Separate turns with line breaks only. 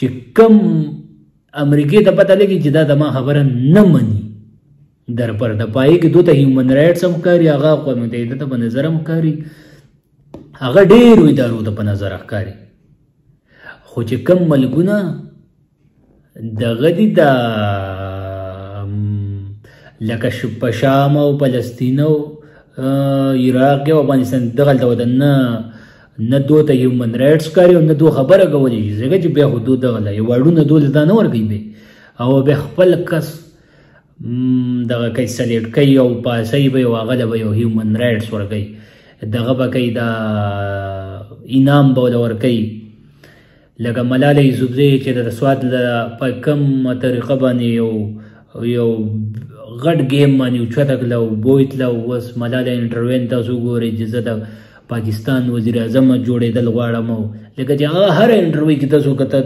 چې کم امریکې ته پته لګي چې دا زما خبره نه مني در پرده پایې کې دوی ته هیومن رایټس هم ښکاري هغه اقوام متحده ته په نظر هم ښکاري هغه ډېرو ادارو ته په نظر ښکاري خو چې کم ملکونه دغه دي د لکه په شام او فلسطین او عراق او افغانستان دغلته وته نه دوی ته هیومن رایټس ښکاري او نه دوی خبره کولی شي ځکه چې بیا خو دوی دغه یو واړونه دوی ته نه ورکوي بیا او بیا خپل کس دغه کوي سلیکټ کوي او پاسوي به یو هغه له به یو هیومن رایټس ورکوي دغه به کوي دا انعام به ورله ورکوي لکه ملاله یوسفزۍ چې د سوات په کومه طریقه باندې یو غټ ګیم باندې اوچته کړله او بوی تله اوس ملاله انټروین تاسو وګورئ چې زه د پاکستان وزیر اعظم جوړېدل غواړم لکه چې هغه هر انټرویو کې تاسو کته